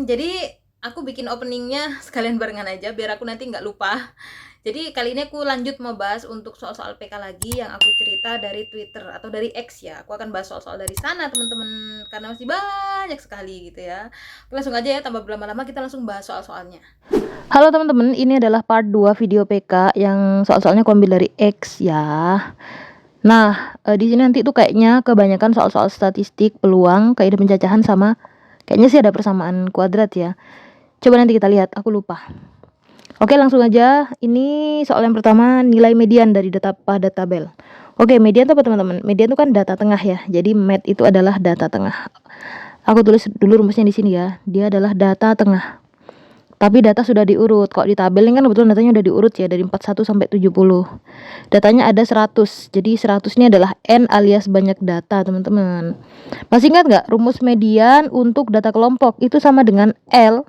Jadi aku bikin openingnya sekalian barengan aja biar aku nanti nggak lupa. Jadi kali ini aku lanjut mau bahas untuk soal-soal PK lagi yang aku cerita dari Twitter atau dari X ya. Aku akan bahas soal-soal dari sana teman-teman karena masih banyak sekali gitu ya. Oke, langsung aja ya, tanpa berlama-lama kita langsung bahas soal-soalnya. Halo teman-teman, ini adalah part 2 video PK yang soal-soalnya aku ambil dari X ya. Nah, di sini nanti tuh kayaknya kebanyakan soal-soal statistik, peluang, kaidah pencacahan sama kayaknya sih ada persamaan kuadrat ya. Coba nanti kita lihat, aku lupa. Oke, langsung aja. Ini soal yang pertama, nilai median dari data pada tabel. Oke, median itu apa teman-teman? Median itu kan data tengah ya. Jadi med itu adalah data tengah. Aku tulis dulu rumusnya di sini ya. Dia adalah data tengah. Tapi data sudah diurut. Kalau di tabel ini kan kebetulan datanya udah diurut ya dari 41 sampai 70. Datanya ada 100. Jadi 100 ini adalah N alias banyak data, teman-teman. Masih ingat nggak rumus median untuk data kelompok? Itu sama dengan L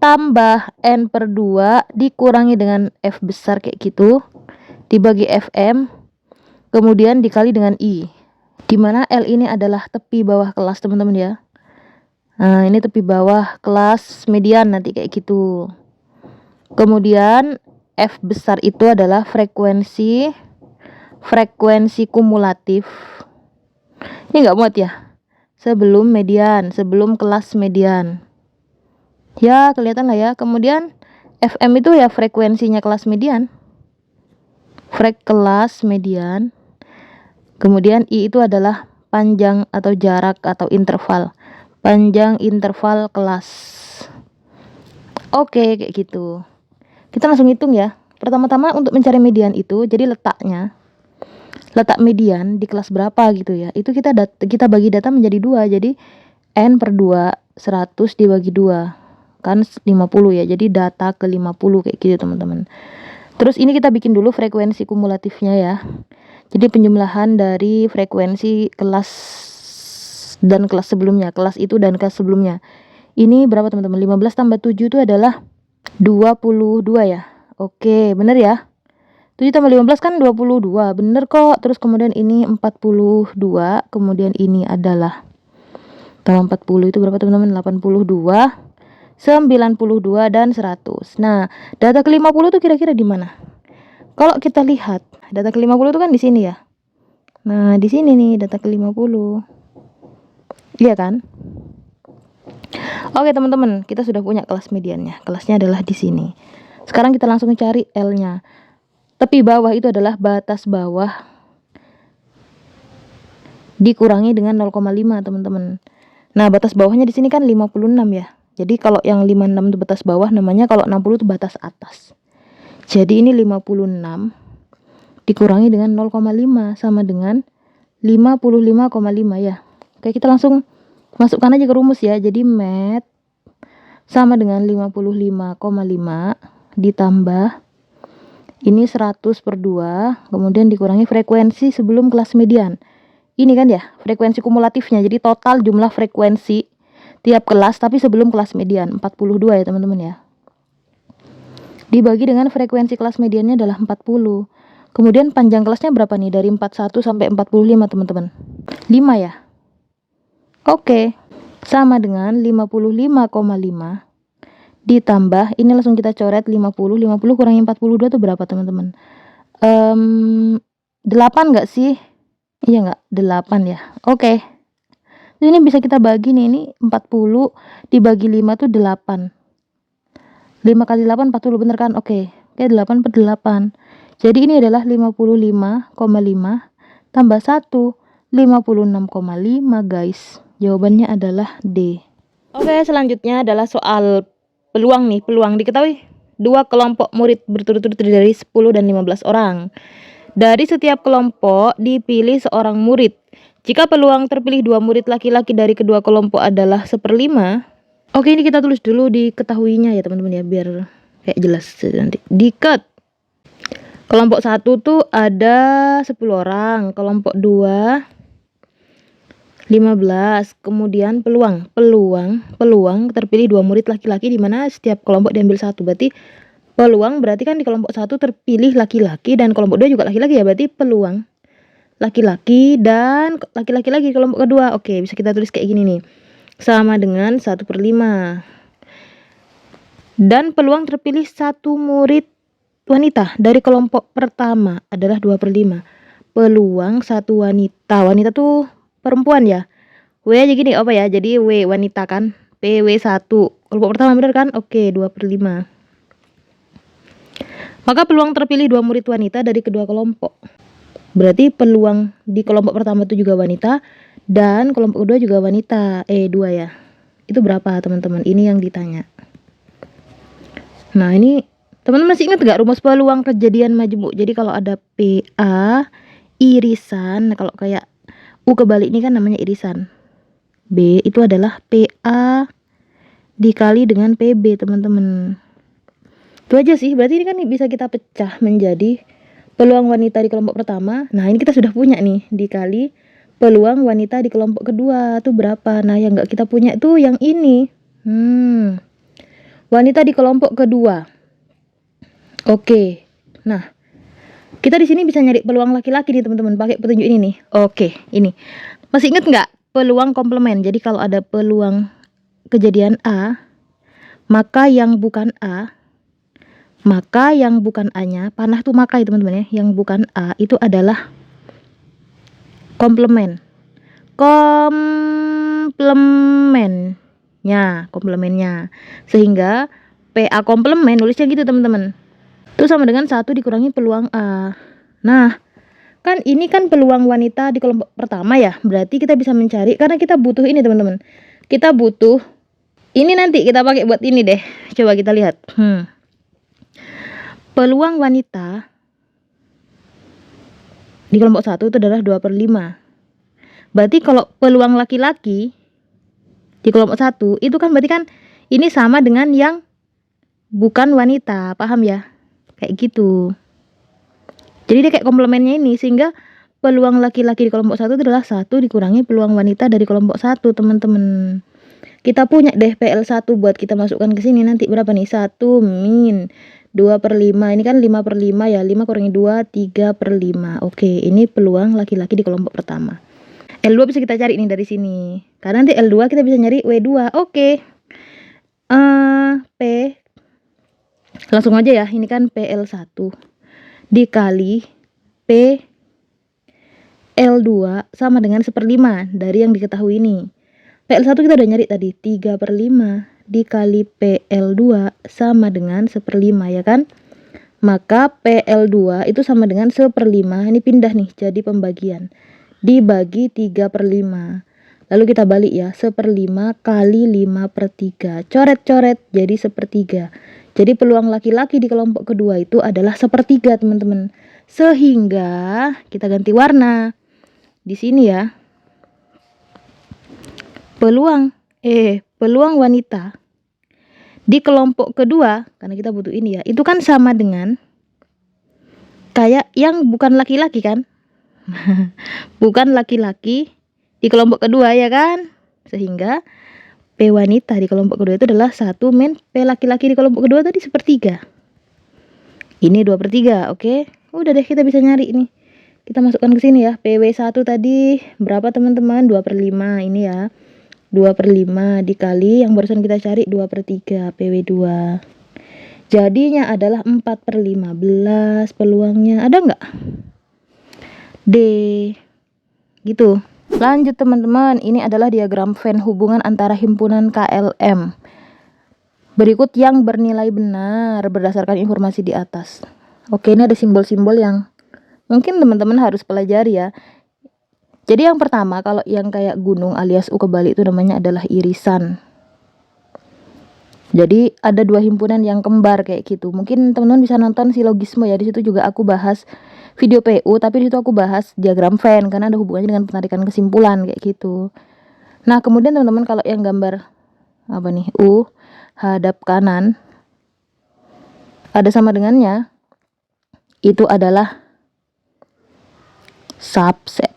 tambah N per 2 dikurangi dengan F besar kayak gitu, dibagi FM, kemudian dikali dengan I. Dimana L ini adalah tepi bawah kelas, teman-teman ya. Nah, ini tepi bawah kelas median nanti kayak gitu. Kemudian F besar itu adalah frekuensi kumulatif. Ini nggak muat ya. Sebelum median, sebelum kelas median. Ya, kelihatan lah ya. Kemudian FM itu ya frekuensinya kelas median. Kelas median. Kemudian I itu adalah panjang atau jarak atau interval. Panjang interval kelas. Oke, kayak gitu. Kita langsung hitung ya. Pertama-tama untuk mencari median itu, jadi letak median di kelas berapa gitu ya. Itu kita bagi data menjadi 2. Jadi N per 2 100 dibagi 2 kan 50 ya. Jadi data ke 50 kayak gitu teman-teman. Terus ini kita bikin dulu frekuensi kumulatifnya ya. Jadi penjumlahan dari frekuensi kelas dan kelas sebelumnya, kelas itu dan kelas sebelumnya. Ini berapa teman-teman? 15 tambah 7 itu adalah 22 ya. Oke, bener ya. 7 tambah 15 kan 22. Bener kok. Terus kemudian ini 42. Kemudian ini adalah tambah 40 itu berapa teman-teman? 82, 92 dan 100. Nah, data ke-50 tuh kira-kira di mana? Kalau kita lihat, data ke-50 itu kan di sini ya. Nah, di sini nih data ke-50. Iya kan? Oke, teman-teman, kita sudah punya kelas mediannya. Kelasnya adalah di sini. Sekarang kita langsung cari L-nya. Tepi bawah itu adalah batas bawah dikurangi dengan 0,5, teman-teman. Nah, batas bawahnya di sini kan 56 ya. Jadi kalau yang 56 itu batas bawah namanya, kalau 60 itu batas atas. Jadi ini 56 dikurangi dengan 0,5 sama dengan 55,5 ya. Oke, kita langsung masukkan aja ke rumus ya. Jadi med sama dengan 55,5 ditambah ini 100 per 2, kemudian dikurangi frekuensi sebelum kelas median. Ini kan ya, frekuensi kumulatifnya. Jadi total jumlah frekuensi tiap kelas tapi sebelum kelas median 42 ya teman-teman ya. Dibagi dengan frekuensi kelas mediannya adalah 40. Kemudian panjang kelasnya berapa nih? Dari 41 sampai 45 teman-teman. 5 ya. Oke. Sama dengan 55,5 ditambah ini langsung kita coret 50 kurangi 42 itu berapa teman-teman? 8 enggak sih? Iya enggak? 8 ya. Oke. Ini bisa kita bagi nih, ini 40 dibagi 5 tuh 8. 5 kali 8 40 bener kan? Oke. Oke, 8 per 8. Jadi ini adalah 55,5 tambah 1 56,5 guys. Jawabannya adalah D. Oke, selanjutnya adalah soal peluang nih. Peluang diketahui 2 kelompok murid berturut-turut terdiri dari 10 dan 15 orang. Dari setiap kelompok dipilih seorang murid. Jika peluang terpilih 2 murid laki-laki dari kedua kelompok adalah 1/5. Oke, ini kita tulis dulu diketahuinya ya teman-teman ya, biar kayak jelas nanti. Diket. Kelompok 1 tuh ada 10 orang, kelompok 2 15. Kemudian peluang terpilih 2 murid laki-laki di mana setiap kelompok diambil 1. Berarti peluang berarti kan di kelompok 1 terpilih laki-laki dan kelompok 2 juga laki-laki ya, berarti peluang laki-laki dan laki-laki lagi kelompok kedua. Oke, bisa kita tulis kayak gini nih. Sama dengan 1/5. Dan peluang terpilih satu murid wanita dari kelompok pertama adalah 2/5. Peluang satu wanita. Wanita tuh perempuan ya. W aja gini apa ya? Jadi W wanita kan. PW1. Kelompok pertama bener kan? Oke, 2/5. Maka peluang terpilih 2 murid wanita dari kedua kelompok. Berarti peluang di kelompok pertama itu juga wanita dan kelompok kedua juga wanita. 2 ya. Itu berapa teman-teman? Ini yang ditanya. Nah, ini teman-teman masih ingat gak rumus peluang kejadian majemuk? Jadi kalau ada PA irisan, kalau kayak U kebalik ini kan namanya irisan. B itu adalah PA dikali dengan PB, teman-teman. Itu aja sih, berarti ini kan bisa kita pecah menjadi peluang wanita di kelompok pertama. Nah, ini kita sudah punya nih, dikali peluang wanita di kelompok kedua. Itu berapa? Nah, yang nggak kita punya itu yang ini. Wanita di kelompok kedua. Oke. Nah, kita di sini bisa nyari peluang laki-laki nih, teman-teman, pakai petunjuk ini nih. Oke, ini. Masih ingat nggak peluang komplement? Jadi kalau ada peluang kejadian A, maka yang bukan A, maka yang bukan A-nya, panah tuh maka ya teman-teman ya, yang bukan A itu adalah komplement. Komplemennya. Sehingga PA komplement nulisnya gitu teman-teman. Itu sama dengan 1 dikurangi peluang A. Nah, kan ini kan peluang wanita di kelompok pertama ya. Berarti kita bisa mencari, karena kita butuh ini teman-teman. Kita butuh ini, nanti kita pakai buat ini deh. Coba kita lihat. Peluang wanita di kelompok 1 itu adalah 2/5. Berarti kalau peluang laki-laki di kelompok 1 itu kan berarti kan ini sama dengan yang bukan wanita, paham ya? Kayak gitu. Jadi dia kayak komplemennya ini, sehingga peluang laki-laki di kelompok 1 itu adalah 1 dikurangi peluang wanita dari kelompok 1, teman-teman. Kita punya deh PL1 buat kita masukkan ke sini nanti berapa nih? 1 min 2/5. Ini kan 5/5 ya. 5 kurangi 2, 3/5. Oke, ini peluang laki-laki di kelompok pertama. L2 bisa kita cari nih dari sini. Karena nanti L2 kita bisa nyari W2. Oke. P langsung aja ya. Ini kan PL1 dikali P L2 sama dengan 1/5 dari yang diketahui ini. PL1 kita udah nyari tadi, 3/5 dikali PL2 sama dengan 1/5 ya kan. Maka PL2 itu sama dengan 1/5. Ini pindah nih jadi pembagian, dibagi 3/5. Lalu kita balik ya, 1/5 kali 5/3. Coret-coret jadi 1/3. Jadi peluang laki-laki di kelompok kedua itu adalah 1/3 teman-teman. Sehingga kita ganti warna di sini ya. Peluang wanita di kelompok kedua, karena kita butuh ini ya, itu kan sama dengan kayak yang bukan laki-laki kan. Bukan laki-laki di kelompok kedua ya kan. Sehingga P wanita di kelompok kedua itu adalah 1 min P laki-laki di kelompok kedua tadi 1/3. Ini 2/3, oke. Udah deh, kita bisa nyari ini. Kita masukkan ke sini ya. PW1 tadi berapa teman-teman? 2/5 ini ya. 2/5 dikali yang barusan kita cari 2/3 PW2. Jadinya adalah 4/15 peluangnya. Ada nggak? D. Gitu. Lanjut teman-teman, ini adalah diagram Venn hubungan antara himpunan KLM. Berikut yang bernilai benar berdasarkan informasi di atas. Oke, ini ada simbol-simbol yang mungkin teman-teman harus pelajari ya. Jadi yang pertama, kalau yang kayak gunung alias U kebalik itu namanya adalah irisan. Jadi ada 2 himpunan yang kembar kayak gitu. Mungkin teman-teman bisa nonton silogisme ya. Di situ juga aku bahas video PU, tapi di situ aku bahas diagram Venn karena ada hubungannya dengan penarikan kesimpulan kayak gitu. Nah, kemudian teman-teman kalau yang gambar apa nih? U hadap kanan ada sama dengannya. Itu adalah subset.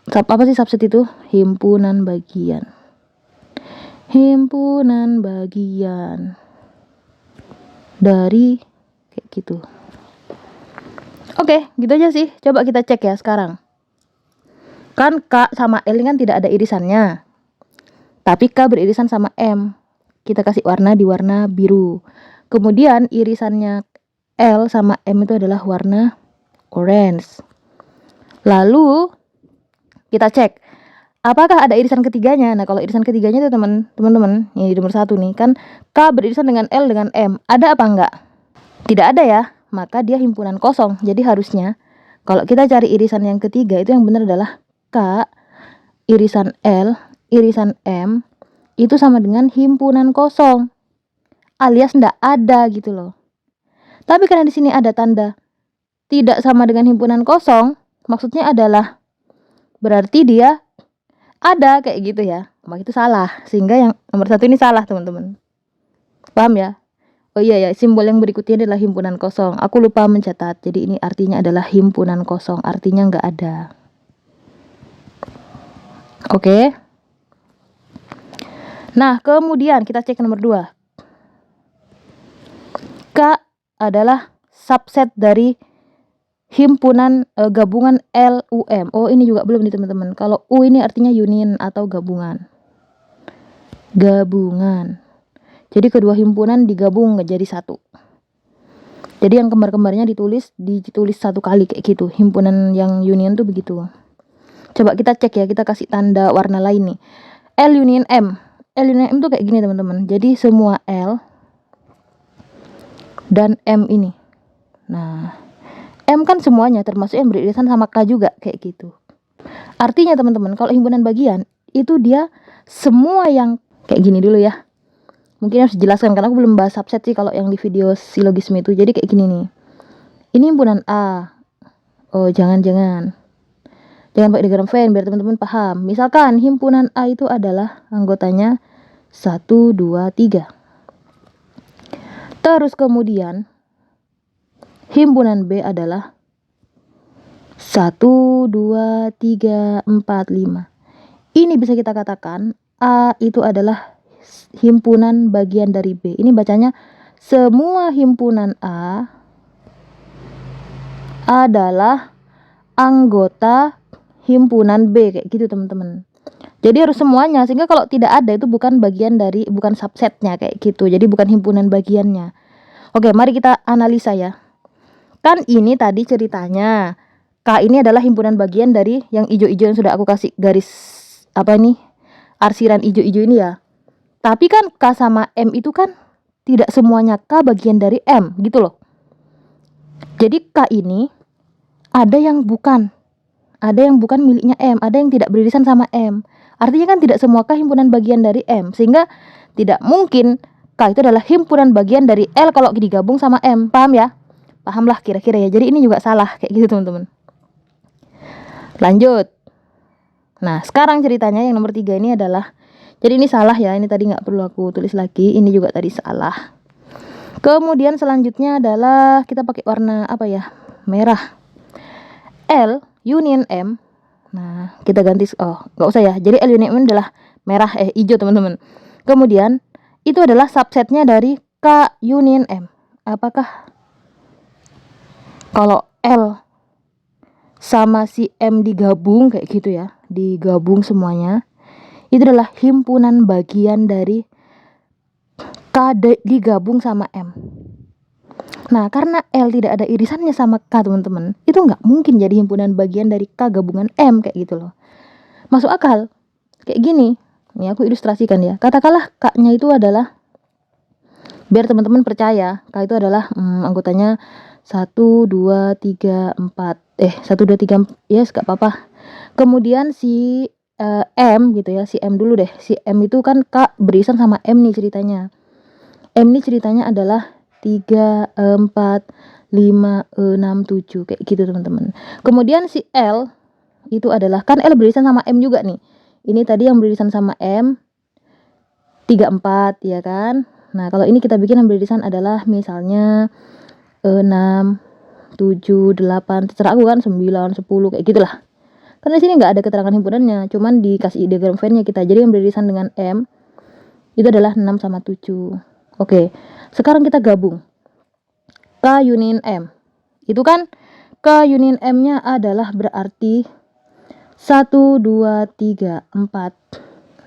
Apa sih subset itu? Himpunan bagian. Himpunan bagian dari kayak gitu. Oke, gitu aja sih. Coba kita cek ya sekarang. Kan K sama L kan tidak ada irisannya. Tapi K beririsan sama M. Kita kasih warna di warna biru. Kemudian irisannya L sama M itu adalah warna orange. Lalu kita cek apakah ada irisan ketiganya. Nah, kalau irisan ketiganya itu teman-teman, ini nomor 1 nih, kan K beririsan dengan L dengan M. Ada apa enggak? Tidak ada ya, maka dia himpunan kosong. Jadi harusnya kalau kita cari irisan yang ketiga itu yang benar adalah K irisan L irisan M itu sama dengan himpunan kosong, alias enggak ada gitu loh. Tapi karena di sini ada tanda tidak sama dengan himpunan kosong, maksudnya adalah berarti dia ada kayak gitu ya. Maka itu salah, sehingga yang nomor 1 ini salah teman-teman. Paham ya? Oh iya ya, simbol yang berikutnya adalah himpunan kosong. Aku lupa mencatat. Jadi ini artinya adalah himpunan kosong, artinya nggak ada. Oke. Nah, kemudian kita cek nomor 2. K adalah subset dari himpunan gabungan LUM. Oh, ini juga belum nih teman-teman. Kalau U ini artinya union atau gabungan. Gabungan. Jadi kedua himpunan digabung jadi satu. Jadi yang kembar-kembarnya ditulis satu kali kayak gitu. Himpunan yang union tuh begitu. Coba kita cek ya, kita kasih tanda warna lain nih. L union M. L union M tuh kayak gini teman-teman. Jadi semua L dan M ini. Nah, M kan semuanya termasuk yang beririsan sama K juga kayak gitu. Artinya teman-teman, kalau himpunan bagian itu dia semua yang kayak gini dulu ya. Mungkin harus dijelaskan karena aku belum bahas subset sih kalau yang di video silogisme itu. Jadi kayak gini nih. Ini himpunan A. Oh, jangan pakai diagram Venn biar teman-teman paham. Misalkan himpunan A itu adalah anggotanya 1, 2, 3. Terus kemudian himpunan B adalah 1, 2, 3, 4, 5. Ini bisa kita katakan A itu adalah himpunan bagian dari B. Ini bacanya semua himpunan A adalah anggota himpunan B kayak gitu teman-teman. Jadi harus semuanya, sehingga kalau tidak ada itu bukan subsetnya kayak gitu. Jadi bukan himpunan bagiannya. Oke, mari kita analisa ya. Kan ini tadi ceritanya K ini adalah himpunan bagian dari yang ijo-ijo yang sudah aku kasih garis arsiran ijo-ijo ini ya. Tapi kan K sama M itu kan tidak semuanya K bagian dari M gitu loh. Jadi K ini ada yang bukan miliknya M, ada yang tidak beririsan sama M. Artinya kan tidak semua K himpunan bagian dari M, sehingga tidak mungkin K itu adalah himpunan bagian dari L kalau digabung sama M. Paham ya? Pahamlah kira-kira ya. Jadi ini juga salah kayak gitu teman-teman. Lanjut. Nah, sekarang ceritanya yang nomor 3 ini adalah, jadi ini salah ya, ini tadi nggak perlu aku tulis lagi, ini juga tadi salah. Kemudian selanjutnya adalah kita pakai warna apa ya, merah. L union M. Nah, kita ganti, nggak usah ya, jadi L union M adalah merah, hijau teman-teman. Kemudian itu adalah subsetnya dari K union M. Apakah kalau L sama si M digabung kayak gitu ya, digabung semuanya, itu adalah himpunan bagian dari K digabung sama M. Nah, karena L tidak ada irisannya sama K teman-teman, itu nggak mungkin jadi himpunan bagian dari K gabungan M kayak gitu loh. Masuk akal? Kayak gini, ini aku ilustrasikan ya. Katakanlah K-nya itu adalah, biar teman-teman percaya, K itu adalah anggotanya 1, 2, 3, 4. 1, 2, 3, yes, gak apa-apa. Kemudian si M gitu ya, si M dulu deh. Si M itu kan K beririsan sama M nih ceritanya. M ini ceritanya adalah 3, 4, 5, 6, 7 kayak gitu teman-teman. Kemudian si L itu adalah, kan L beririsan sama M juga nih. Ini tadi yang beririsan sama M 3, 4 ya kan. Nah, kalau ini kita bikin yang beririsan adalah misalnya 6, 7, 8, terserah aku kan, 9, 10 kayak gitulah. Karena di sini nggak ada keterangan himpunannya, cuman dikasih diagram Venn-nya kita. Jadi yang beririsan dengan M itu adalah 6 sama 7. Oke, sekarang kita gabung K union M. Itu kan K union M-nya adalah berarti 1, 2, 3, 4,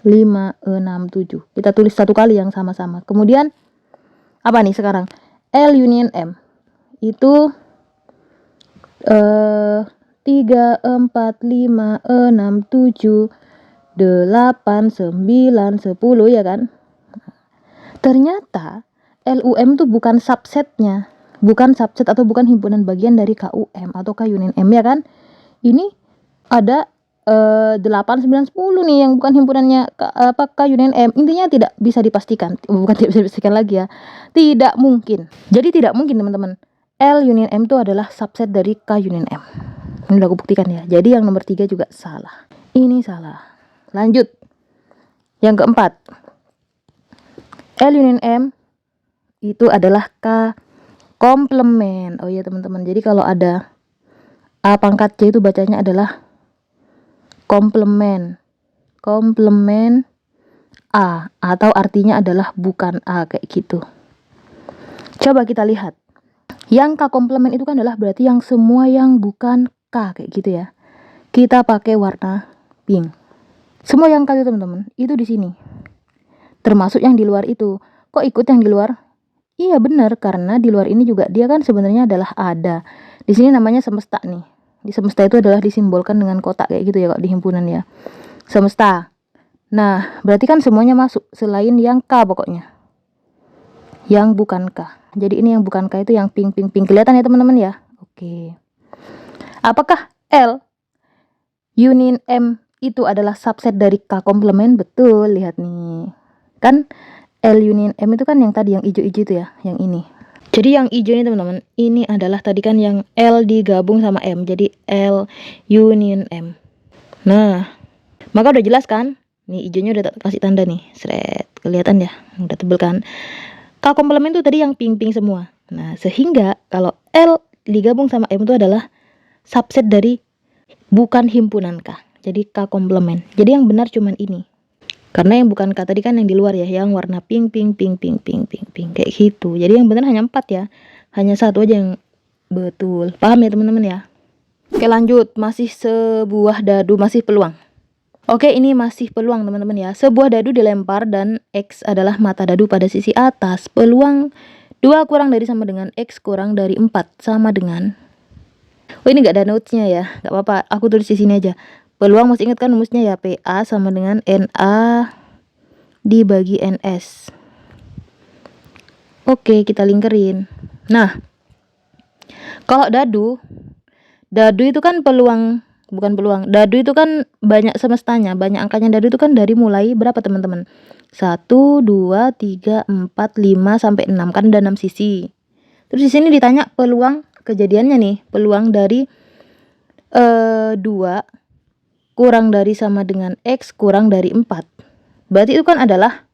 5, 6, 7. Kita tulis satu kali yang sama-sama. Kemudian Apa nih sekarang? L union M itu 3, 4, 5, 6, 7, 8, 9, 10 ya kan? Ternyata LUM itu bukan subsetnya, bukan subset atau bukan himpunan bagian dari KUM atau K union M ya kan? Ini ada 8, 9, 10 nih yang bukan himpunannya K union M. Intinya tidak bisa dipastikan, bukan tidak bisa dipastikan lagi ya, tidak mungkin. Jadi tidak mungkin teman-teman L union M itu adalah subset dari K union M. Ini udah aku buktikan ya. Jadi yang nomor 3 juga salah. Ini salah. Lanjut. Yang keempat, L union M itu adalah K komplement. Oh iya teman-teman, jadi kalau ada A pangkat C itu bacanya adalah komplement. Komplement A, atau artinya adalah bukan A, kayak gitu. Coba kita lihat. Yang K komplement itu kan adalah berarti yang semua yang bukan K, kayak gitu ya. Kita pakai warna pink. Semua yang K itu teman-teman, itu di sini. Termasuk yang di luar itu. Kok ikut yang di luar? Iya benar, karena di luar ini juga dia kan sebenarnya adalah ada. Di sini namanya semesta nih. Di semesta itu adalah disimbolkan dengan kotak kayak gitu ya kok di himpunan ya. Semesta. Nah, berarti kan semuanya masuk selain yang K pokoknya. Yang bukan K. Jadi ini yang bukan K itu yang pink. Kelihatan ya teman-teman ya? Oke. Apakah L union M itu adalah subset dari K komplement? Betul, lihat nih. Kan L union M itu kan yang tadi yang hijau-hijau itu ya, yang ini. Jadi yang hijau ini teman-teman, ini adalah tadi kan yang L digabung sama M, jadi L union M. Nah, maka udah jelas kan? Nih hijaunya udah tak kasih tanda nih, seret, kelihatan ya, udah tebel kan? K komplement itu tadi yang pink semua. Nah, sehingga kalau L digabung sama M itu adalah subset dari bukan himpunan K. Jadi K komplement. Jadi yang benar cuman ini. Karena yang bukan K tadi kan yang di luar ya, yang warna pink kayak gitu. Jadi yang benar hanya 4 ya. Hanya satu aja yang betul. Paham ya teman-teman ya? Oke lanjut, masih sebuah dadu, masih peluang. Oke, ini masih peluang teman-teman ya. Sebuah dadu dilempar dan X adalah mata dadu pada sisi atas. Peluang 2 kurang dari sama dengan X kurang dari 4 sama dengan. Oh ini gak ada notesnya ya, gak apa-apa, aku tulis di sini aja. Peluang masih ingat kan rumusnya ya, PA sama dengan NA dibagi NS. Oke, kita lingkerin. Nah, kalau dadu itu kan dadu itu kan banyak semestanya, banyak angkanya. Dadu itu kan dari mulai berapa teman-teman? 1, 2, 3, 4, 5 sampai 6 kan ada 6 sisi. Terus di sini ditanya peluang kejadiannya nih, peluang dari 2 kurang dari sama dengan X kurang dari 4. Berarti itu kan adalah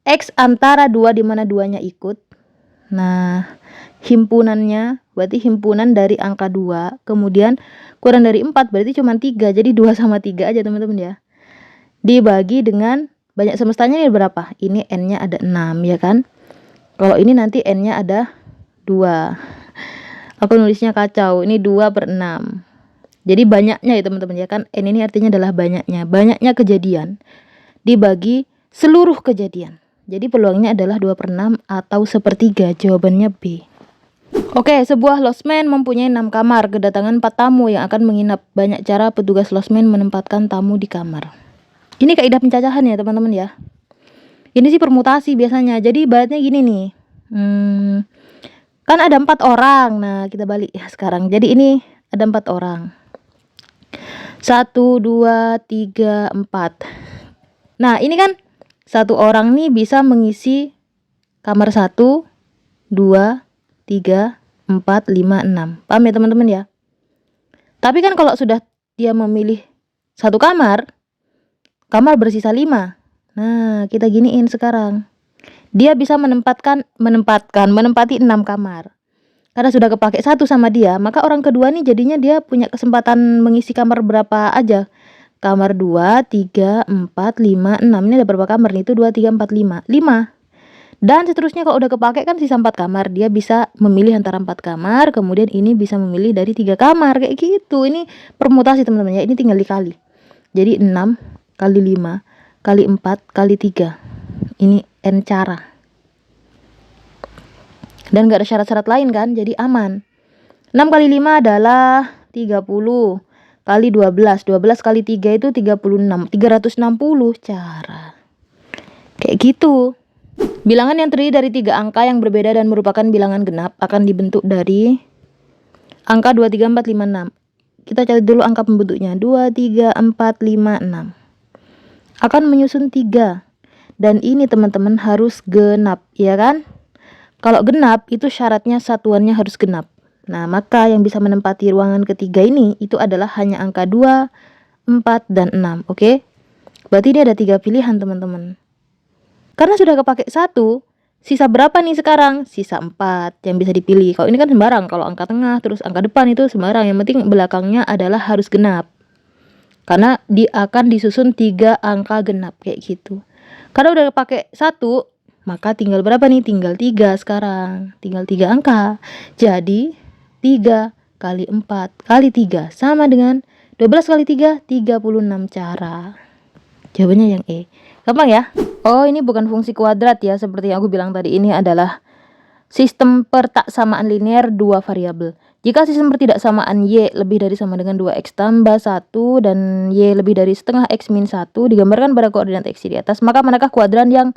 X antara 2 di mana 2-nya ikut. Nah, himpunannya berarti himpunan dari angka 2, kemudian kurang dari 4 berarti cuma 3. Jadi 2 sama 3 aja teman-teman ya. Dibagi dengan banyak semestanya ini berapa? Ini N-nya ada 6 ya kan? Kalau ini nanti N-nya ada 2. Aku nulisnya kacau. Ini 2/6. Jadi banyaknya ya teman-teman ya kan. N ini artinya adalah banyaknya. Banyaknya kejadian dibagi seluruh kejadian. Jadi peluangnya adalah 2/6 atau 1/3. Jawabannya B. Oke, sebuah losmen mempunyai 6 kamar. Kedatangan 4 tamu yang akan menginap. Banyak cara petugas losmen menempatkan tamu di kamar. Ini kaidah pencacahan ya teman-teman ya. Ini sih permutasi biasanya. Jadi ibaratnya gini nih. Kan ada 4 orang. Nah, kita balik ya sekarang. Jadi ini ada 4 orang. 1, 2, 3, 4. Nah, ini kan 1 orang nih bisa mengisi kamar 1, 2, 3, 4, 5, 6. Paham ya teman-teman ya? Tapi kan kalau sudah dia memilih 1 kamar bersisa 5. Nah, kita giniin sekarang. Dia bisa menempati 6 kamar. Karena sudah kepake 1 sama dia, maka orang kedua nih jadinya dia punya kesempatan mengisi kamar berapa aja. Kamar 2, 3, 4, 5, 6. Ini ada berapa kamar nih? Itu 2, 3, 4, 5. 5. Dan seterusnya kalau udah kepake kan sisa 4 kamar. Dia bisa memilih antara 4 kamar, kemudian ini bisa memilih dari 3 kamar. Kayak gitu. Ini permutasi teman-teman ya. Ini tinggal dikali. Jadi 6 kali 5 kali 4 kali 3. Ini N cara. Dan gak ada syarat-syarat lain kan, jadi aman. 6 kali 5 adalah 30 kali 12. 12 kali 3 itu 36. 360 cara. Kayak gitu. Bilangan yang terdiri dari 3 angka yang berbeda dan merupakan bilangan genap akan dibentuk dari angka 2, 3, 4, 5, 6. Kita cari dulu angka pembentuknya. 2, 3, 4, 5, 6. Akan menyusun 3. Dan ini teman-teman harus genap, ya kan? Kalau genap itu syaratnya satuannya harus genap. Nah, maka yang bisa menempati ruangan ketiga ini itu adalah hanya angka 2, 4, dan 6. Oke? Berarti ini ada 3 pilihan teman-teman. Karena sudah kepake 1, sisa berapa nih sekarang? Sisa 4 yang bisa dipilih. Kalau ini kan sembarang. Kalau angka tengah terus angka depan itu sembarang. Yang penting belakangnya adalah harus genap. Karena akan disusun 3 angka genap kayak gitu. Karena udah pakai 1, maka tinggal berapa nih? Tinggal 3 sekarang. Tinggal 3 angka. Jadi 3 kali 4 kali 3 sama dengan 12 kali 3, 36 cara. Jawabannya yang E. Gampang ya? Oh, ini bukan fungsi kuadrat ya. Seperti yang aku bilang tadi, ini adalah sistem pertaksamaan linear 2 variabel. Jika sistem pertidaksamaan Y lebih dari sama dengan 2X tambah 1 dan Y lebih dari setengah X min 1 digambarkan pada koordinat X di atas, maka manakah kuadran yang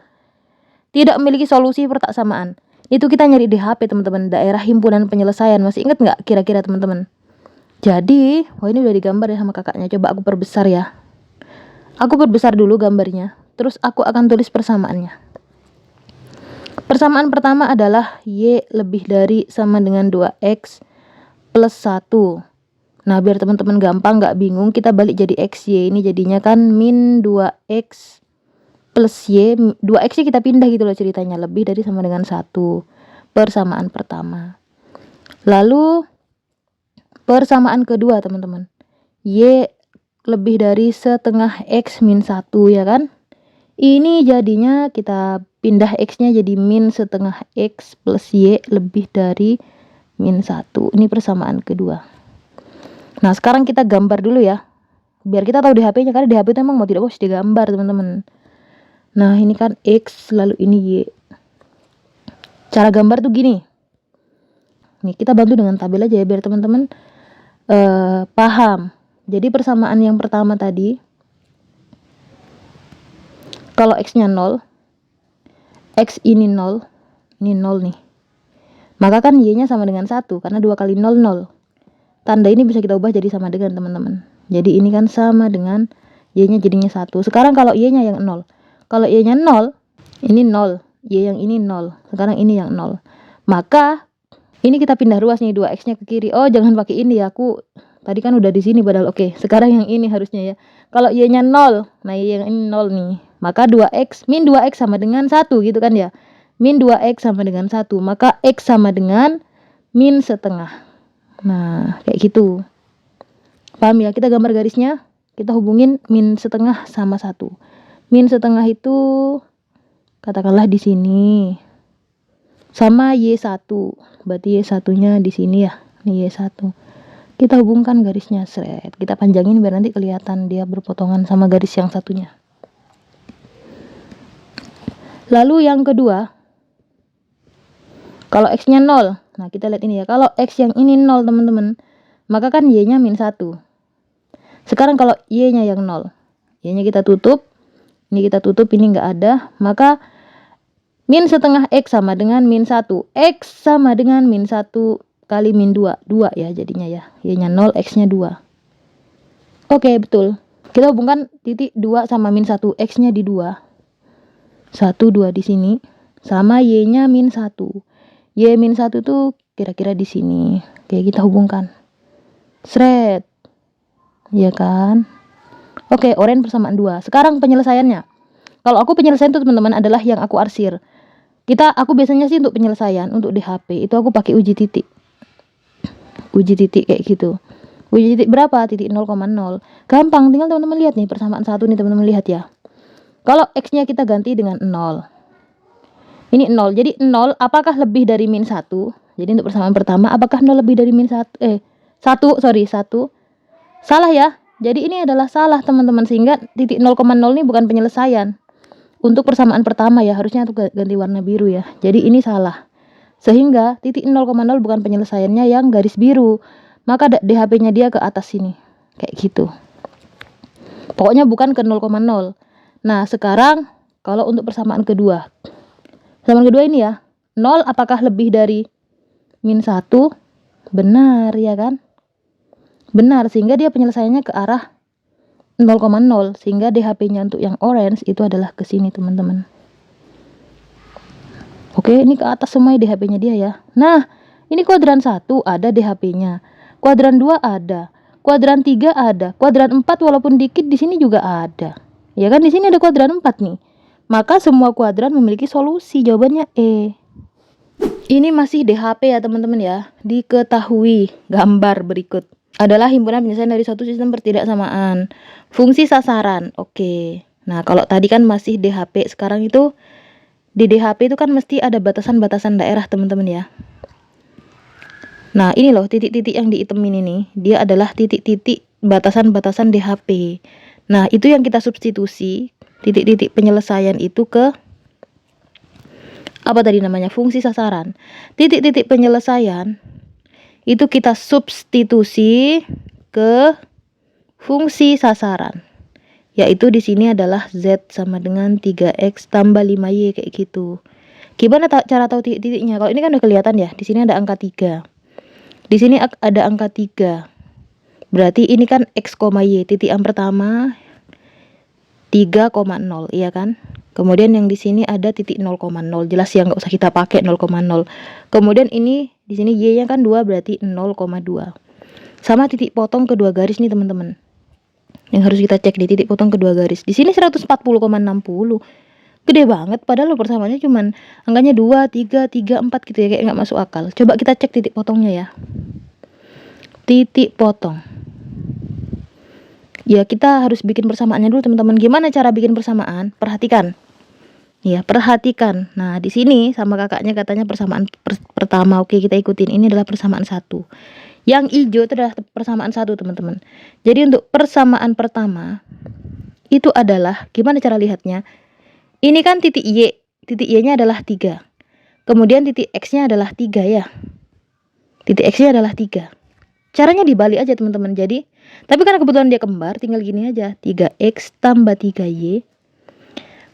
tidak memiliki solusi pertaksamaan? Itu kita nyari di HP teman-teman, daerah himpunan penyelesaian. Masih ingat nggak kira-kira teman-teman? Jadi, ini udah digambar ya sama kakaknya. Coba aku perbesar ya. Aku perbesar dulu gambarnya, terus aku akan tulis persamaannya. Persamaan pertama adalah Y lebih dari sama dengan 2X plus 1. Nah, biar teman-teman gampang gak bingung, kita balik jadi XY. Ini jadinya kan min 2X plus Y. 2X nya kita pindah gitu loh ceritanya. Lebih dari sama dengan 1. Persamaan pertama. Lalu persamaan kedua teman-teman. Y lebih dari setengah X min 1 ya kan. Ini jadinya kita pindah X nya jadi min setengah X plus Y lebih dari min 1. Ini persamaan kedua. Nah, sekarang kita gambar dulu ya. Biar kita tahu di HP-nya, karena di HP itu emang mau tidak harus digambar, teman-teman. Nah, ini kan X, lalu ini Y. Cara gambar tuh gini. Nih, kita bantu dengan tabel aja ya, biar teman-teman paham. Jadi persamaan yang pertama tadi, kalau X-nya 0, X ini 0 nih. Maka kan Y-nya sama dengan 1, karena 2 kali 0, 0. Tanda ini bisa kita ubah jadi sama dengan teman-teman. Jadi ini kan sama dengan Y-nya jadinya 1. Sekarang kalau Y-nya yang 0. Kalau Y-nya 0, ini 0. Y yang ini 0. Sekarang ini yang 0. Maka ini kita pindah ruas nih 2X-nya ke kiri. Oh, jangan pakai ini ya. Aku tadi kan udah di sini padahal. Oke, sekarang yang ini harusnya ya. Kalau Y-nya 0, nah Y yang ini 0 nih. Maka 2X min 2X sama dengan 1 gitu kan ya. Min 2X sama dengan 1. Maka X sama dengan min setengah. Nah, kayak gitu. Paham ya? Kita gambar garisnya. Kita hubungin min setengah sama 1. Min setengah itu katakanlah di sini. Sama Y1. Berarti Y1-nya di sini ya. Ini Y1. Kita hubungkan garisnya, seret. Kita panjangin biar nanti kelihatan dia berpotongan sama garis yang satunya. Lalu yang kedua, kalau X-nya 0. Nah, kita lihat ini ya. Kalau X yang ini 0, teman-teman, maka kan Y-nya min 1. Sekarang kalau Y-nya yang 0. Y-nya kita tutup. Ini kita tutup, ini nggak ada. Maka min setengah X sama dengan min 1. X sama dengan min 1 kali min 2. 2 ya jadinya ya. Y-nya 0, X-nya 2. Oke, betul. Kita hubungkan titik 2 sama min 1. X-nya di 2. 1, 2 di sini. Sama Y-nya min 1. Y min 1 tuh kira-kira di sini. Oke, kita hubungkan. Seret. Ya kan? Oke, oren persamaan 2. Sekarang penyelesaiannya. Kalau aku penyelesaian tuh teman-teman adalah yang aku arsir. Aku biasanya sih untuk penyelesaian, untuk di HP, itu aku pakai uji titik. Uji titik kayak gitu. Uji titik berapa? Titik 0,0. Gampang, tinggal teman-teman lihat nih persamaan 1 nih teman-teman lihat ya. Kalau X-nya kita ganti dengan 0. Ini 0. Jadi 0 apakah lebih dari min 1? Jadi untuk persamaan pertama, apakah 0 lebih dari min 1? 1. Salah ya. Jadi ini adalah salah teman-teman. Sehingga titik 0,0 ini bukan penyelesaian. Untuk persamaan pertama ya. Harusnya aku ganti warna biru ya. Jadi ini salah. Sehingga titik 0,0 bukan penyelesaiannya yang garis biru. Maka DHP-nya dia ke atas sini. Kayak gitu. Pokoknya bukan ke 0,0. Nah, sekarang kalau untuk persamaan kedua. Persamaan kedua ini ya. 0 apakah lebih dari min 1? Benar, ya kan? Benar, sehingga dia penyelesaiannya ke arah 0,0. Sehingga DHP-nya untuk yang orange itu adalah ke sini, teman-teman. Oke, ini ke atas semua DHP-nya dia ya. Nah, ini kuadran 1 ada DHP-nya. Kuadran 2 ada. Kuadran 3 ada. Kuadran 4 walaupun dikit di sini juga ada. Ya kan, di sini ada kuadran 4 nih. Maka semua kuadran memiliki solusi. Jawabannya E. Ini masih DHP ya, teman-teman ya. Diketahui gambar berikut adalah himpunan penyelesaian dari suatu sistem pertidaksamaan. Fungsi sasaran. Oke. Nah, kalau tadi kan masih DHP, sekarang itu di DHP itu kan mesti ada batasan-batasan daerah, teman-teman ya. Nah, ini loh titik-titik yang dihitemin ini, dia adalah titik-titik batasan-batasan DHP. Nah, itu yang kita substitusi, titik-titik penyelesaian itu ke apa tadi namanya? Fungsi sasaran. Titik-titik penyelesaian itu kita substitusi ke fungsi sasaran. Yaitu di sini adalah Z sama dengan 3X tambah 5Y kayak gitu. Gimana cara tahu titik-titiknya? Kalau ini kan udah kelihatan ya, di sini ada angka 3. Di sini ada angka 3. Berarti ini kan X, Y. Titik yang pertama 3,0, iya kan? Kemudian yang di sini ada titik 0,0. Jelas ya, nggak usah kita pakai 0,0. Kemudian ini di sini Y-nya kan 2, berarti 0,2. Sama titik potong kedua garis nih, teman-teman. Yang harus kita cek di titik potong kedua garis. Di sini 140,60. Gede banget, padahal persamaannya cuman angkanya 2, 3, 3, 4 gitu ya, kayak nggak masuk akal. Coba kita cek titik potongnya ya. Titik potong. Ya, kita harus bikin persamaannya dulu, teman-teman. Gimana cara bikin persamaan? Perhatikan. Ya, perhatikan. Nah, di sini sama kakaknya katanya persamaan pertama. Oke, kita ikutin. Ini adalah persamaan 1. Yang hijau itu adalah persamaan 1, teman-teman. Jadi untuk persamaan pertama itu adalah, gimana cara lihatnya? Ini kan titik Y. Titik Y-nya adalah 3. Kemudian titik X-nya adalah 3 ya. Titik X-nya adalah 3. Caranya dibalik aja, teman-teman. Jadi, tapi karena kebetulan dia kembar, tinggal gini aja. 3X tambah 3Y.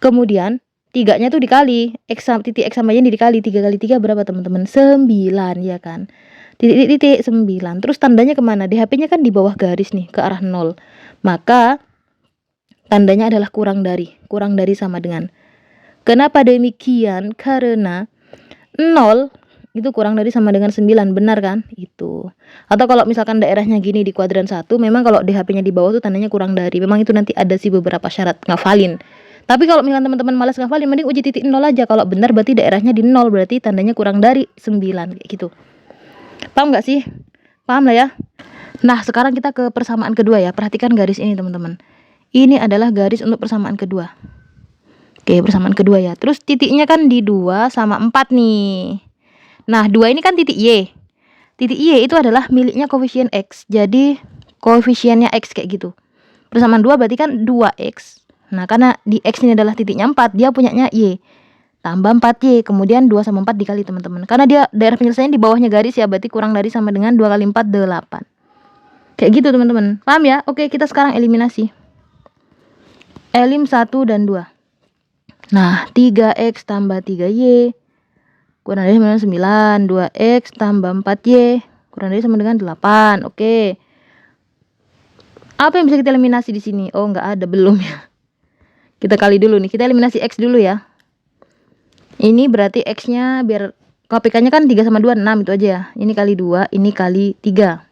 Kemudian 3-nya tuh dikali. Titik X sama Y dikali. 3 kali 3 berapa, teman-teman? 9, ya kan? Titik 9. Terus tandanya kemana? DHP-nya kan di bawah garis nih, ke arah 0. Maka tandanya adalah kurang dari. Kurang dari sama dengan. Kenapa demikian? Karena 0 itu kurang dari sama dengan 9. Benar kan? Itu. Atau kalau misalkan daerahnya gini di kuadran 1, memang kalau DHP-nya di bawah tuh tandanya kurang dari. Memang itu nanti ada sih beberapa syarat ngafalin. Tapi kalau misalkan teman-teman malas ngafalin, mending uji titik 0 aja. Kalau benar berarti daerahnya di 0, berarti tandanya kurang dari 9 kayak gitu. Paham nggak sih? Paham lah ya. Nah, sekarang kita ke persamaan kedua ya. Perhatikan garis ini, teman-teman. Ini adalah garis untuk persamaan kedua. Oke, persamaan kedua ya. Terus titiknya kan di 2 sama 4 nih. Nah, 2 ini kan titik Y. Titik Y itu adalah miliknya koefisien X. Jadi, koefisiennya X kayak gitu. Persamaan 2 berarti kan 2X. Nah, karena di X ini adalah titiknya 4, dia punyanya Y. Tambah 4Y, kemudian 2 sama 4 dikali, teman-teman. Karena dia daerah penyelesaian di bawahnya garis ya, berarti kurang dari sama dengan 2 kali 4, 8. Kayak gitu, teman-teman. Paham ya? Oke, kita sekarang eliminasi. Elim 1 dan 2. Nah, 3X tambah 3Y kurang dari sama dengan 9. 2X tambah 4Y kurang dari sama dengan 8. Oke. Apa yang bisa kita eliminasi di sini? Oh, nggak ada, belum ya. Kita kali dulu nih. Kita eliminasi X dulu ya. Ini berarti X-nya biar KPK-nya kan 3 sama 2, 6 itu aja ya. Ini kali 2, ini kali 3.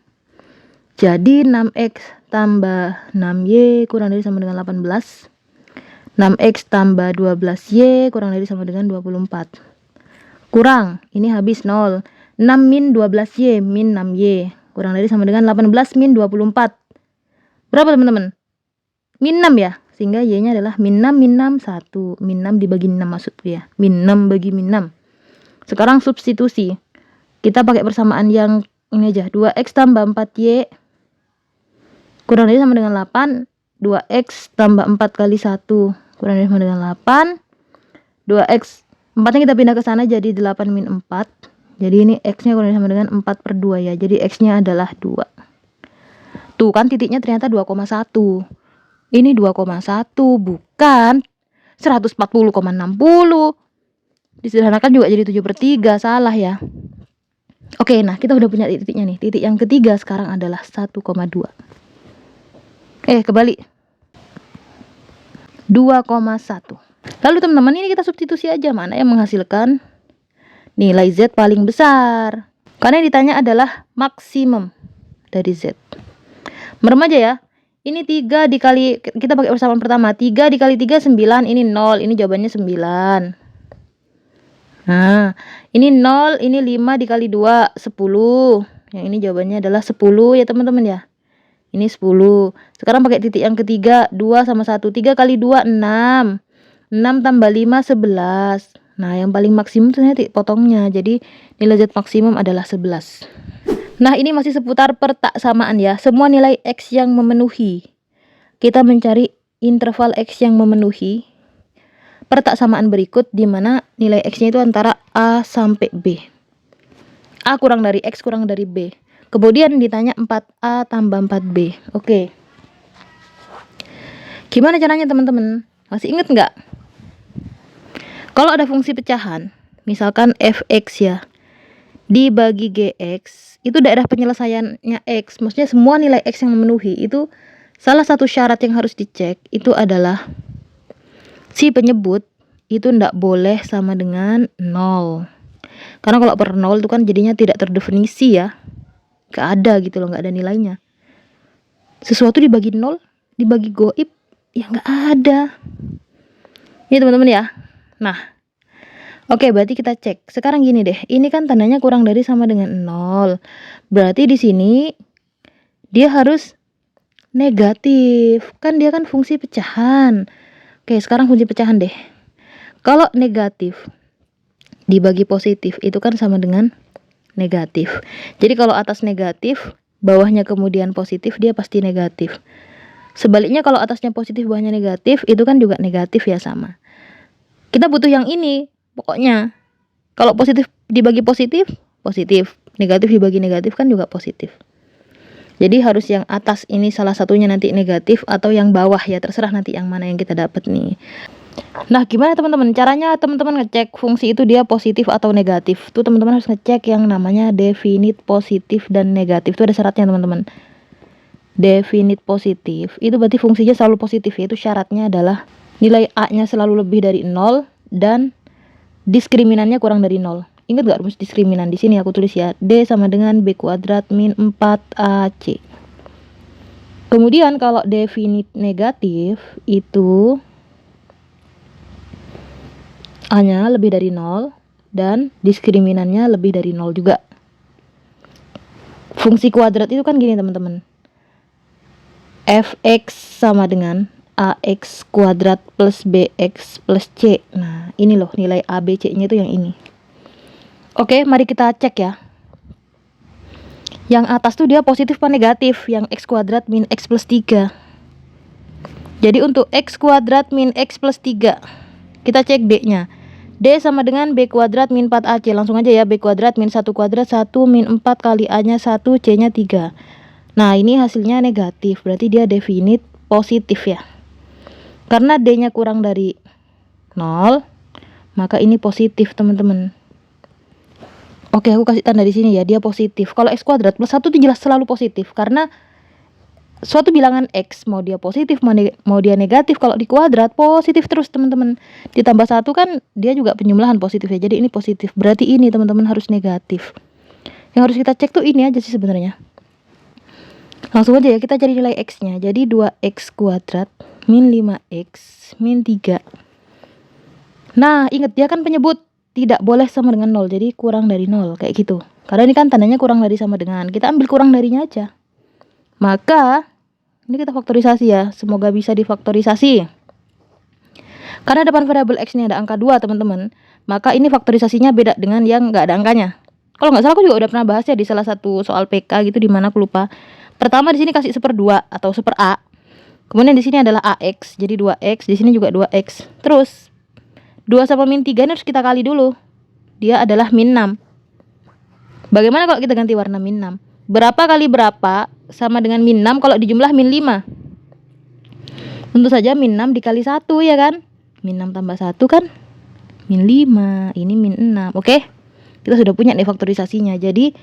Jadi 6X tambah 6Y kurang dari sama dengan 18. 6X tambah 12Y kurang dari sama dengan 24. Kurang, ini habis 0. 6 min 12Y min 6Y kurang dari sama dengan 18 min 24. Berapa, teman-teman? Min 6 ya. Sehingga Y-nya adalah min 6, min 6, 1. Min 6 dibagi 6 maksudku ya. Min 6 bagi min 6. Sekarang substitusi. Kita pakai persamaan yang ini aja. 2X tambah 4Y kurang dari sama dengan 8. 2X tambah 4 kali 1 kurang dari sama dengan 8. 2X 4-nya kita pindah ke sana jadi 8 min 4. Jadi ini X-nya kurang dari sama dengan 4/2 ya. Jadi X-nya adalah 2. Tuh kan titiknya ternyata 2,1. Ini 2,1 bukan 140,60. Disederhanakan juga jadi 7/3. Salah ya. Oke, nah kita udah punya titiknya nih. Titik yang ketiga sekarang adalah 1,2. Kebalik. 2,1. Lalu teman-teman, ini kita substitusi aja mana yang menghasilkan nilai Z paling besar. Karena yang ditanya adalah maksimum dari Z. Merem aja ya. Ini 3 dikali, kita pakai persamaan pertama. 3 dikali 3 9, ini 0, ini jawabannya 9. Nah, ini 0, ini 5 dikali 2 10. Yang ini jawabannya adalah 10 ya teman-teman ya. Ini 10. Sekarang pakai titik yang ketiga, 2 sama 1. 3 kali 2 6. 6 tambah 5 11. Nah, yang paling maksimum itu nanti potongnya. Jadi nilai Z maksimum adalah 11. Nah, ini masih seputar pertaksamaan ya. Semua nilai X yang memenuhi. Kita mencari interval X yang memenuhi pertaksamaan berikut di mana nilai X-nya itu antara A sampai B. A kurang dari X kurang dari B. Kemudian ditanya 4A tambah 4B. Oke. Gimana caranya teman-teman? Masih inget nggak? Kalau ada fungsi pecahan, misalkan fx ya, dibagi gx, itu daerah penyelesaiannya x. Maksudnya semua nilai x yang memenuhi itu, salah satu syarat yang harus dicek itu adalah si penyebut itu ndak boleh sama dengan 0. Karena kalau per 0 itu kan jadinya tidak terdefinisi ya. Gak ada gitu loh, gak ada nilainya. Sesuatu dibagi 0, dibagi goib, ya gak ada. Ini teman-teman ya. Nah, oke, berarti kita cek. Sekarang gini deh, ini kan tandanya kurang dari sama dengan 0. Berarti di sini dia harus negatif. Kan dia kan fungsi pecahan. Oke, sekarang fungsi pecahan deh. Kalau negatif dibagi positif itu kan sama dengan negatif. Jadi kalau atas negatif, bawahnya kemudian positif, dia pasti negatif. Sebaliknya kalau atasnya positif, bawahnya negatif, itu kan juga negatif ya, sama. Kita butuh yang ini, pokoknya. Kalau positif dibagi positif, positif. Negatif dibagi negatif kan juga positif. Jadi harus yang atas ini salah satunya nanti negatif atau yang bawah ya, terserah nanti yang mana yang kita dapat nih. Nah, gimana teman-teman? Caranya teman-teman ngecek fungsi itu dia positif atau negatif. Tuh teman-teman harus ngecek yang namanya definite positif dan negatif. Itu ada syaratnya teman-teman. Definite positif itu berarti fungsinya selalu positif, yaitu syaratnya adalah nilai A-nya selalu lebih dari 0 dan diskriminannya kurang dari 0. Ingat gak rumus diskriminan? Di sini aku tulis ya, D sama dengan B kuadrat min 4AC. Kemudian kalau definite negatif itu A-nya lebih dari 0 dan diskriminannya lebih dari 0 juga. Fungsi kuadrat itu kan gini teman-teman. Fx sama dengan ax kuadrat plus bx plus c. Nah, ini loh nilai a, b, c nya itu yang ini. Oke, mari kita cek ya. Yang atas tuh dia positif apa negatif? Yang x kuadrat min x plus 3. Jadi untuk x kuadrat min x plus 3, kita cek d nya. D sama dengan b kuadrat min 4ac. Langsung aja ya, b kuadrat min 1 kuadrat 1 min 4 kali a nya 1, c nya 3. Nah, ini hasilnya negatif, berarti dia definite positif ya. Karena D-nya kurang dari 0, maka ini positif, teman-teman. Oke, aku kasih tanda di sini ya, dia positif. Kalau x kuadrat plus 1 itu jelas selalu positif, karena suatu bilangan x, mau dia positif, mau dia negatif, kalau di kuadrat, positif terus, teman-teman. Ditambah 1 kan, dia juga penyembelahan positif ya, jadi ini positif. Berarti ini, teman-teman, harus negatif. Yang harus kita cek tuh ini aja sih sebenarnya. Langsung aja ya, kita cari nilai x-nya. Jadi 2x kuadrat min 5x min 3. Nah, ingat dia kan penyebut, tidak boleh sama dengan 0. Jadi kurang dari 0, kayak gitu. Karena ini kan tandanya kurang dari sama dengan. Kita ambil kurang darinya aja. Maka, ini kita faktorisasi ya. Semoga bisa difaktorisasi. Karena depan variabel x ini ada angka 2, teman-teman. Maka ini faktorisasinya beda dengan yang nggak ada angkanya. Kalau nggak salah aku juga udah pernah bahas ya di salah satu soal PK gitu, di mana aku lupa. Pertama di sini kasih 1/2 atau 1/a. Kemudian di sini adalah ax, jadi 2x, di sini juga 2x. Terus 2 sama min 3 ini harus kita kali dulu. Dia adalah min 6. Bagaimana kalau kita ganti warna min 6? Berapa kali berapa sama dengan min 6 kalau dijumlah min 5? Tentu saja min 6 dikali 1 ya kan? Min 6 tambah 1 kan? Min 5, ini min 6. Oke? Kita sudah punya nih faktorisasinya. Jadi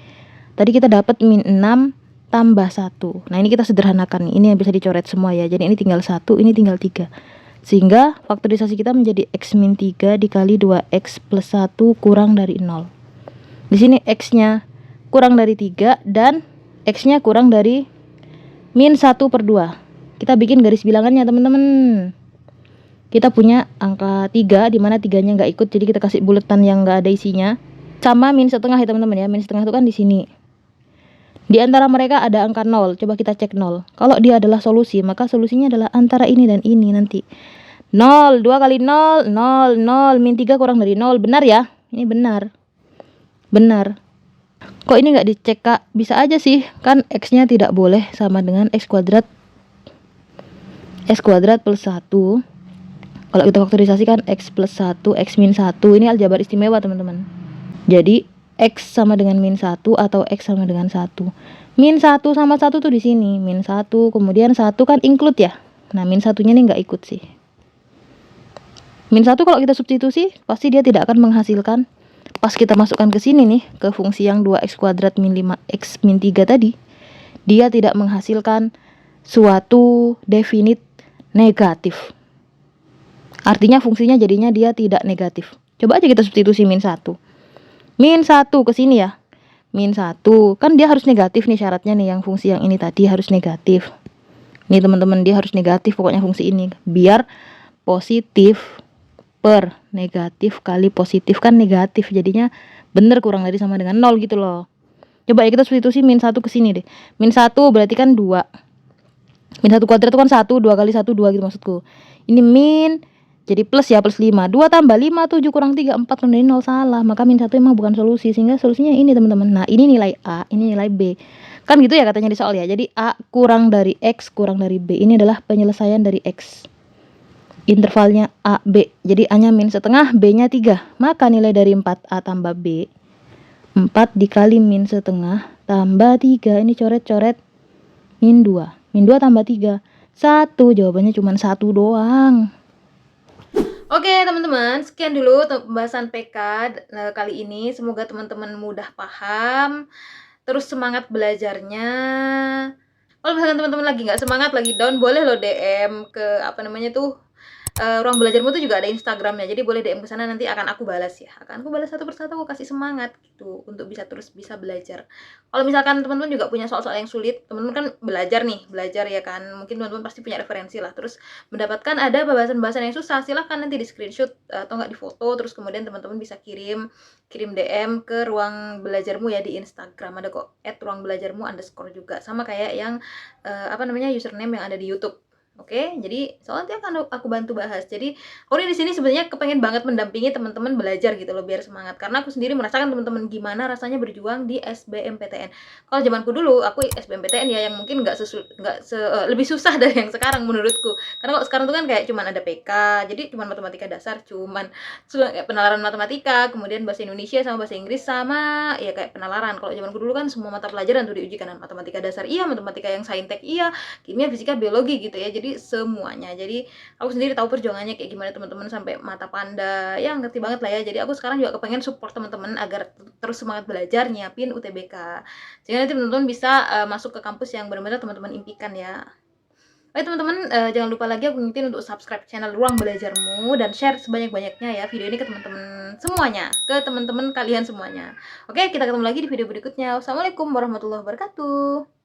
tadi kita dapat min 6 tambah 1. Nah, ini kita sederhanakan nih. Ini yang bisa dicoret semua ya. Jadi ini tinggal 1, ini tinggal 3. Sehingga faktorisasi kita menjadi x min 3 dikali 2x plus 1 kurang dari 0. Di sini x-nya kurang dari 3 dan x-nya kurang dari min 1 per 2. Kita bikin garis bilangannya teman-teman. Kita punya angka 3 dimana 3-nya nggak ikut, jadi kita kasih buletan yang nggak ada isinya. Sama min setengah ya teman-teman ya. Min setengah itu kan di sini. Di antara mereka ada angka 0. Coba kita cek 0. Kalau dia adalah solusi, maka solusinya adalah antara ini dan ini nanti. 0, 2 kali 0, 0, 0. Min 3 kurang dari 0. Benar ya? Ini benar. Benar. Kok ini nggak dicek kak? Bisa aja sih. Kan x-nya tidak boleh sama dengan x kuadrat. X kuadrat plus 1. Kalau kita faktorisasikan x plus 1, x min 1. Ini aljabar istimewa teman-teman. Jadi x sama dengan min 1 atau x sama dengan 1. Min 1 sama 1 tuh di sini. Min 1, kemudian 1 kan include ya. Nah, min 1-nya ini nggak ikut sih. Min 1 kalau kita substitusi, pasti dia tidak akan menghasilkan. Pas kita masukkan ke sini nih, ke fungsi yang 2x kuadrat min 5x min 3 tadi, dia tidak menghasilkan suatu definit negatif. Artinya fungsinya jadinya dia tidak negatif. Coba aja kita substitusi min 1. Min 1 ke sini ya. Min 1. Kan dia harus negatif nih syaratnya nih. Yang fungsi yang ini tadi harus negatif. Nih teman-teman, dia harus negatif pokoknya fungsi ini. Biar positif per negatif kali positif kan negatif. Jadinya bener kurang dari sama dengan 0 gitu loh. Coba ya kita substitusi min 1 ke sini deh. Min 1 berarti kan 2. Min 1 kuadrat itu kan 1. 2 kali 1, 2 gitu maksudku. Ini min, jadi plus ya, plus 5. 2 tambah 5, 7 kurang 3, 4 kurang dari 0. Salah. Maka min 1 emang bukan solusi. Sehingga solusinya ini teman-teman. Nah, ini nilai A, ini nilai B. Kan gitu ya katanya di soal ya. Jadi A kurang dari X kurang dari B. Ini adalah penyelesaian dari X. Intervalnya A, B. Jadi A-nya min setengah, B-nya 3. Maka nilai dari 4A tambah B. 4 dikali min setengah tambah 3. Ini coret-coret. Min 2. Min 2 tambah 3. 1. Jawabannya cuma 1 doang. Oke teman-teman, sekian dulu pembahasan PK kali ini. Semoga teman-teman mudah paham, terus semangat belajarnya. Kalau misalkan teman-teman lagi nggak semangat, lagi down, boleh lo DM ke ruang belajarmu tuh juga ada Instagramnya, jadi boleh DM ke sana, nanti akan aku balas ya. Akan aku balas satu persatu, aku kasih semangat gitu untuk bisa belajar. Kalau misalkan teman-teman juga punya soal-soal yang sulit, teman-teman kan belajar ya kan, mungkin teman-teman pasti punya referensi lah. Terus mendapatkan ada bahasan-bahasan yang susah, silahkan nanti di screenshot atau enggak di foto, terus kemudian teman-teman bisa kirim DM ke ruang belajarmu ya di Instagram, ada kok @ruangbelajarmu_ juga, sama kayak yang username yang ada di YouTube. Oke, jadi soalnya nanti akan aku bantu bahas. Jadi aku di sini sebenarnya kepengen banget mendampingi teman-teman belajar gitu loh, biar semangat. Karena aku sendiri merasakan teman-teman gimana rasanya berjuang di SBMPTN. Kalau zamanku dulu, aku SBMPTN ya yang mungkin lebih susah dari yang sekarang menurutku. Karena kalau sekarang tuh kan kayak cuman ada PK, jadi cuman matematika dasar, kayak penalaran matematika, kemudian bahasa Indonesia sama bahasa Inggris sama ya kayak penalaran. Kalau zamanku dulu kan semua mata pelajaran tuh diuji kan, matematika dasar iya, matematika yang saintek iya, kimia, fisika, biologi gitu ya. Jadi semuanya. Jadi aku sendiri tahu perjuangannya kayak gimana teman-teman sampai mata panda. Ya ngerti banget lah ya. Jadi aku sekarang juga kepengen support teman-teman agar terus semangat belajar nyiapin UTBK. Sehingga nanti teman-teman bisa masuk ke kampus yang benar-benar teman-teman impikan ya. Oke teman-teman, jangan lupa lagi aku ngingetin untuk subscribe channel Ruang Belajarmu dan share sebanyak-banyaknya ya video ini ke teman-teman semuanya, ke teman-teman kalian semuanya. Oke, kita ketemu lagi di video berikutnya. Wassalamualaikum warahmatullahi wabarakatuh.